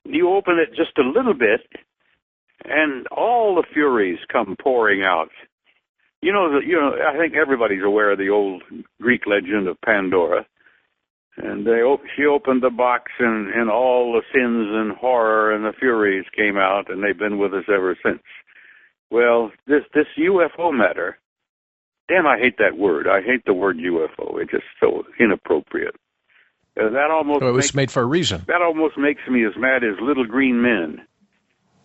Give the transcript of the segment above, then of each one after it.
you open it just a little bit, and all the furies come pouring out. I think everybody's aware of the old Greek legend of Pandora. And she opened the box, and all the sins and horror and the furies came out, and they've been with us ever since. Well, this UFO matter, damn, I hate that word. I hate the word UFO. It's just so inappropriate. It was made for a reason. That almost makes me as mad as little green men.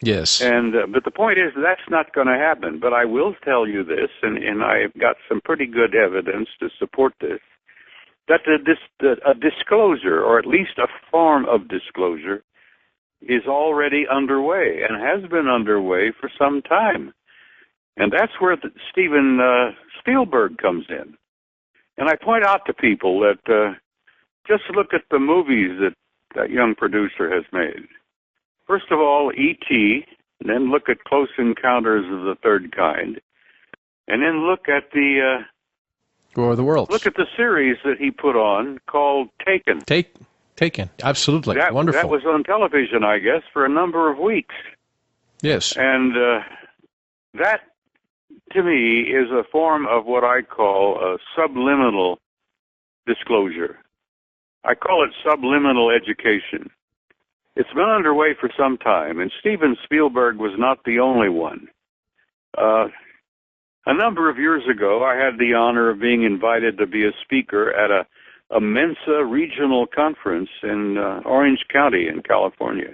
Yes. But the point is, that's not going to happen. But I will tell you this, and I've got some pretty good evidence to support this, that a disclosure, or at least a form of disclosure, is already underway and has been underway for some time. And that's where Steven Spielberg comes in. And I point out to people that just look at the movies that young producer has made. First of all, E.T., and then look at Close Encounters of the Third Kind, and then look at the War of the Worlds. Look at the series that he put on called Taken. Taken, absolutely. Wonderful. That was on television, I guess, for a number of weeks. Yes. And that, to me, is a form of what I call a subliminal disclosure. I call it subliminal education. It's been underway for some time, and Steven Spielberg was not the only one. A number of years ago, I had the honor of being invited to be a speaker at a Mensa regional conference in Orange County in California.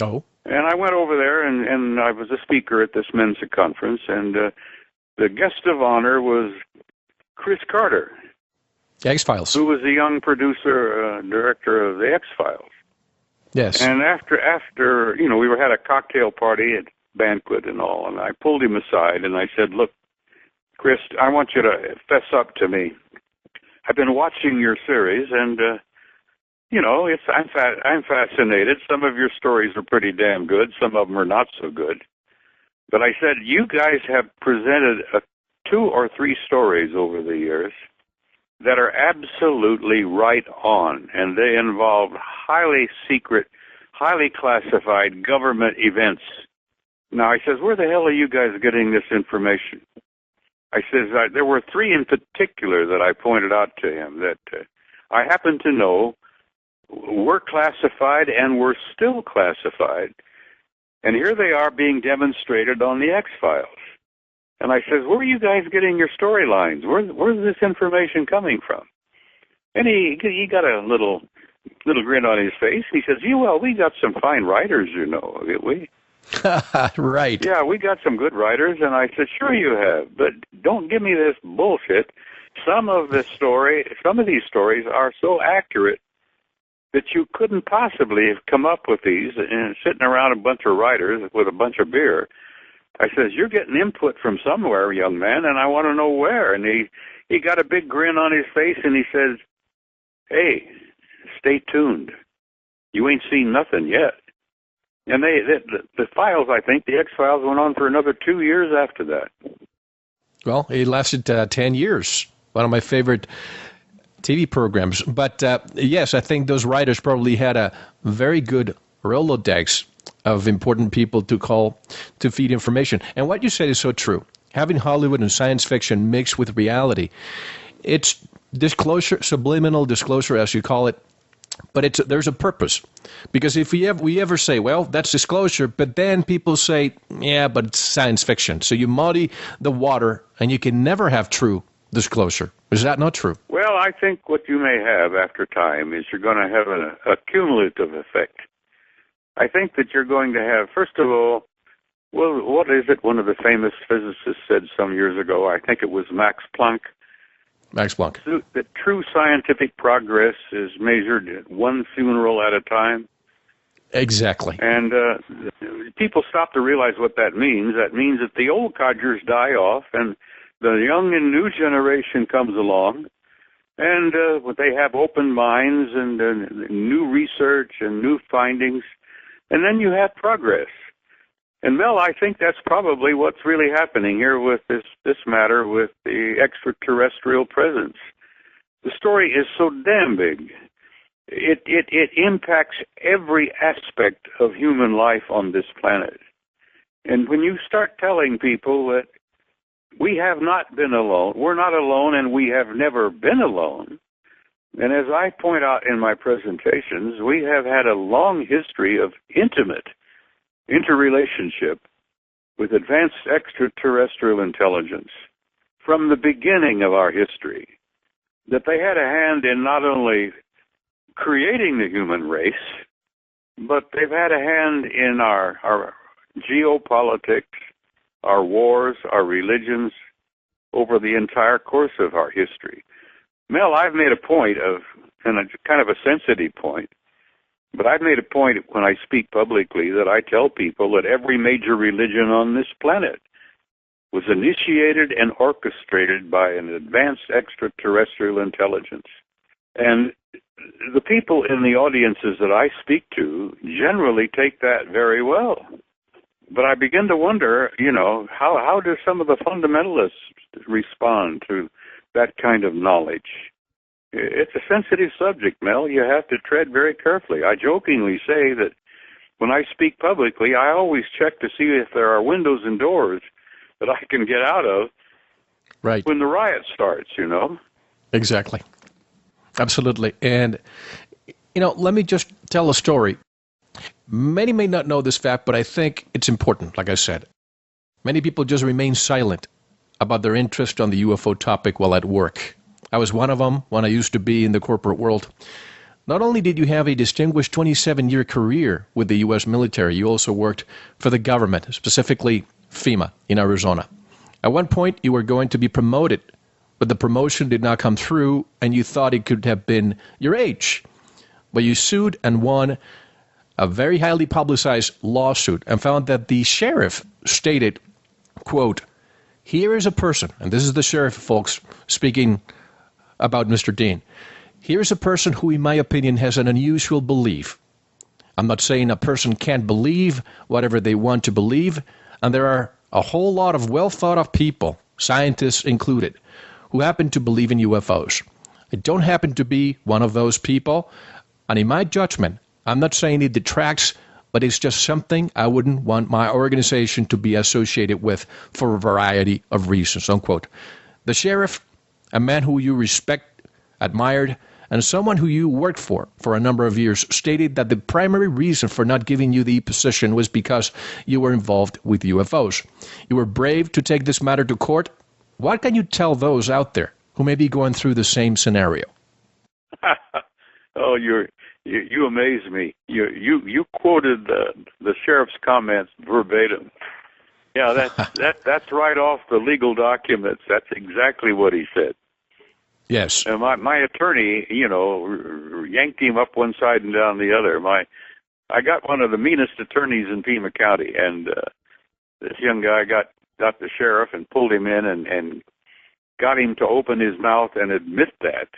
Oh. And I went over there, and I was a speaker at this Mensa conference, and the guest of honor was Chris Carter. The X-Files. Who was the young producer, director of the X-Files. Yes. And after we had a cocktail party at banquet and all, and I pulled him aside and I said, "Look, Chris, I want you to fess up to me. I've been watching your series, and I'm fascinated. Some of your stories are pretty damn good. Some of them are not so good. But I said, you guys have presented 2 or 3 stories over the years that are absolutely right on, and they involve highly secret, highly classified government events. Now," I says, "where the hell are you guys getting this information?" I says, there were 3 in particular that I pointed out to him that I happen to know were classified and were still classified. And here they are being demonstrated on the X-Files. And I says, "where are you guys getting your storylines? Where's this information coming from?" And he got a little grin on his face. He says, "Well, we got some fine writers, we." Right. Yeah, we got some good writers. And I said, "Sure you have, but don't give me this bullshit. Some of these stories are so accurate that you couldn't possibly have come up with these and sitting around a bunch of writers with a bunch of beer." I says, "You're getting input from somewhere, young man, and I want to know where." And he got a big grin on his face, and he says, "Hey, stay tuned. You ain't seen nothing yet." And the files, I think, the X-Files went on for another 2 years after that. Well, it lasted 10 years. One of my favorite TV programs. But yes, I think those writers probably had a very good Rolodex of important people to call to feed information. And what you said is so true. Having Hollywood and science fiction mixed with reality, it's disclosure, subliminal disclosure, as you call it, but there's a purpose. Because if we ever say, well, that's disclosure, but then people say, yeah, but it's science fiction. So you muddy the water, and you can never have true disclosure. Is that not true? Well, I think what you may have after time is you're going to have a cumulative effect. I think that you're going to have, first of all, well, what is it one of the famous physicists said some years ago? I think it was Max Planck. Max Planck. That true scientific progress is measured at one funeral at a time. Exactly. And people stop to realize what that means. That means that the old codgers die off and the young and new generation comes along, and they have open minds and new research and new findings, and then you have progress. And Mel, I think that's probably what's really happening here with this matter with the extraterrestrial presence. The story is so damn big it impacts every aspect of human life on this planet. And when you start telling people that we have not been alone, we're not alone, and we have never been alone, and as I point out in my presentations, we have had a long history of intimate interrelationship with advanced extraterrestrial intelligence from the beginning of our history, that they had a hand in not only creating the human race, but they've had a hand in our geopolitics, our wars, our religions, over the entire course of our history. Mel, I've made a point of, and it's kind of a sensitive point, but I've made a point when I speak publicly that I tell people that every major religion on this planet was initiated and orchestrated by an advanced extraterrestrial intelligence. And the people in the audiences that I speak to generally take that very well. But I begin to wonder, how do some of the fundamentalists respond to that kind of knowledge? It's a sensitive subject, Mel. You have to tread very carefully. I jokingly say that when I speak publicly, I always check to see if there are windows and doors that I can get out of right when the riot starts, Exactly. Absolutely. And, let me just tell a story. Many may not know this fact, but I think it's important, like I said. Many people just remain silent about their interest on the UFO topic while at work. I was one of them when I used to be in the corporate world. Not only did you have a distinguished 27-year career with the U.S. military, you also worked for the government, specifically FEMA in Arizona. At one point, you were going to be promoted, but the promotion did not come through, and you thought it could have been your age. But you sued and won a very highly publicized lawsuit and found that the sheriff stated, quote, "Here is a person," and this is the sheriff, folks, speaking about Mr. Dean. "Here is a person who, in my opinion, has an unusual belief. I'm not saying a person can't believe whatever they want to believe, and there are a whole lot of well-thought-of people, scientists included, who happen to believe in UFOs. I don't happen to be one of those people, and in my judgment, I'm not saying it detracts, but it's just something I wouldn't want my organization to be associated with for a variety of reasons," unquote. The sheriff, a man who you respect, admired, and someone who you worked for a number of years, stated that the primary reason for not giving you the position was because you were involved with UFOs. You were brave to take this matter to court. What can you tell those out there who may be going through the same scenario? Oh, you amaze me. You quoted the sheriff's comments verbatim. Yeah, that's right off the legal documents. That's exactly what he said. Yes. And my attorney, yanked him up one side and down the other. I got one of the meanest attorneys in Pima County, and this young guy got the sheriff and pulled him in and got him to open his mouth and admit that.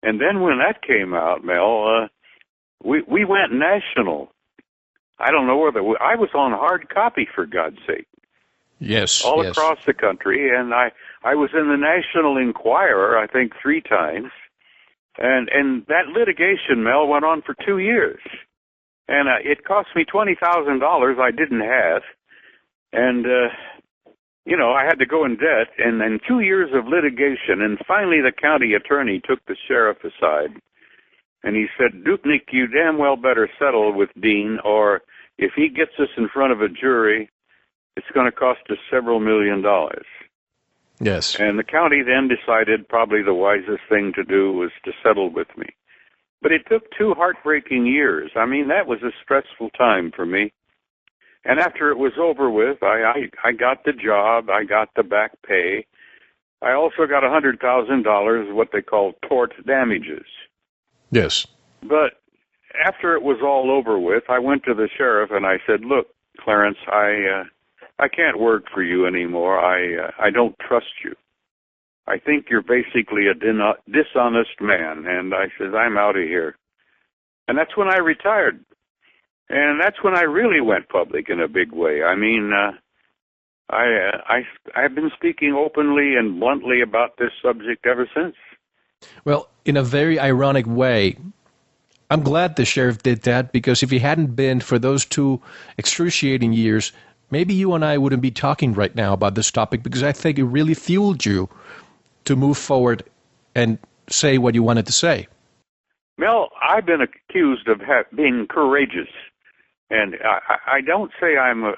And then when that came out, Mel, we went national. I don't know whether I was on hard copy, for God's sake. Yes. All across the country, and I was in the National Enquirer, I think, 3 times. And that litigation, Mel, went on for 2 years. And it cost me $20,000 I didn't have. And, I had to go in debt. And then 2 years of litigation. And finally, the county attorney took the sheriff aside. And he said, "Dupnik, you damn well better settle with Dean, or if he gets us in front of a jury, it's going to cost us several $1 million." Yes. And the county then decided probably the wisest thing to do was to settle with me. But it took 2 heartbreaking years. I mean, that was a stressful time for me. And after it was over with, I got the job, I got the back pay. I also got $100,000, what they call tort damages. Yes. But after it was all over with, I went to the sheriff and I said, "Look, Clarence, I can't work for you anymore. I don't trust you. I think you're basically a dishonest man." And I said, "I'm out of here." And that's when I retired. And that's when I really went public in a big way. I mean, I've been speaking openly and bluntly about this subject ever since. Well, in a very ironic way, I'm glad the sheriff did that, because if he hadn't been for those 2 excruciating years, maybe you and I wouldn't be talking right now about this topic, because I think it really fueled you to move forward and say what you wanted to say. Mel, I've been accused of being courageous, and I don't say I'm a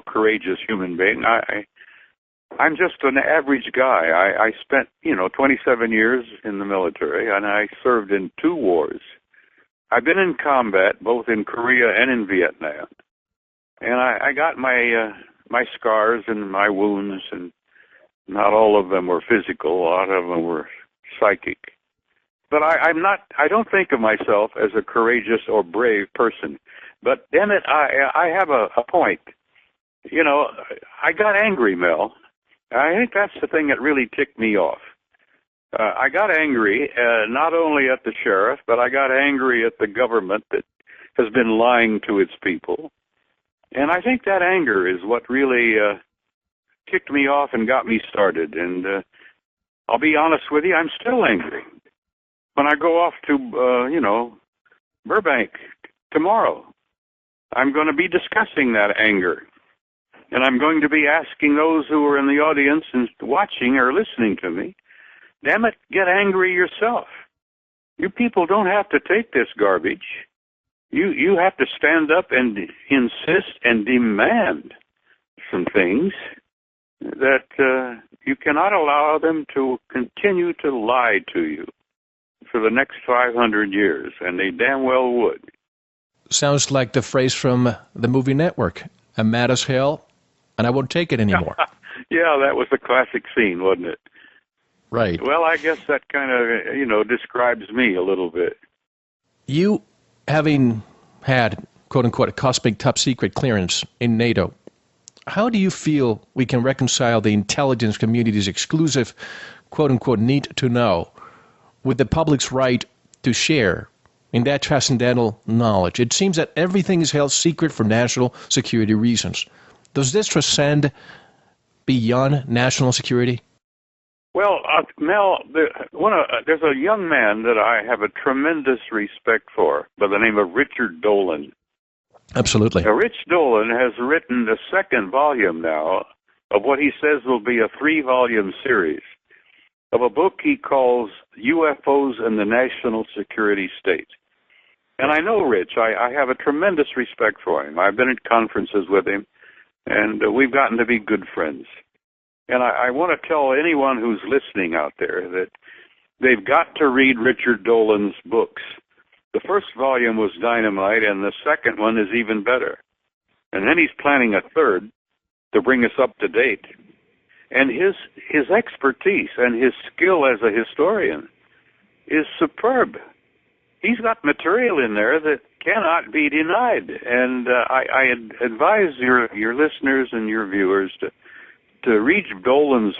courageous human being. I'm just an average guy. I spent 27 years in the military, and I served in 2 wars. I've been in combat both in Korea and in Vietnam, and I got my scars and my wounds, and not all of them were physical. A lot of them were psychic. But I don't think of myself as a courageous or brave person. But damn it, I have a point. I got angry, Mel. I think that's the thing that really ticked me off. I got angry not only at the sheriff, but I got angry at the government that has been lying to its people. And I think that anger is what really kicked me off and got me started. And I'll be honest with you, I'm still angry. When I go off to, Burbank tomorrow, I'm going to be discussing that anger. And I'm going to be asking those who are in the audience and watching or listening to me, damn it, get angry yourself. You people don't have to take this garbage. You have to stand up and insist and demand some things that you cannot allow them to continue to lie to you for the next 500 years, and they damn well would. Sounds like the phrase from the movie Network. I'm mad as hell, and I won't take it anymore. Yeah, that was a classic scene, wasn't it? Right. Well, I guess that kind of, describes me a little bit. You, having had, quote-unquote, a cosmic top-secret clearance in NATO, how do you feel we can reconcile the intelligence community's exclusive, quote-unquote, need to know with the public's right to share in that transcendental knowledge? It seems that everything is held secret for national security reasons. Does this transcend beyond national security? Well, Mel, there's a young man that I have a tremendous respect for by the name of Richard Dolan. Absolutely. Now, Rich Dolan has written the 2nd volume now of what he says will be a 3-volume series of a book he calls UFOs and the National Security State. And I know Rich. I have a tremendous respect for him. I've been at conferences with him, and we've gotten to be good friends. And I want to tell anyone who's listening out there that they've got to read Richard Dolan's books. The 1st volume was dynamite, and the 2nd one is even better. And then he's planning a 3rd to bring us up to date. And his expertise and his skill as a historian is superb. He's got material in there that cannot be denied. And I advise your listeners and your viewers to read Dolan's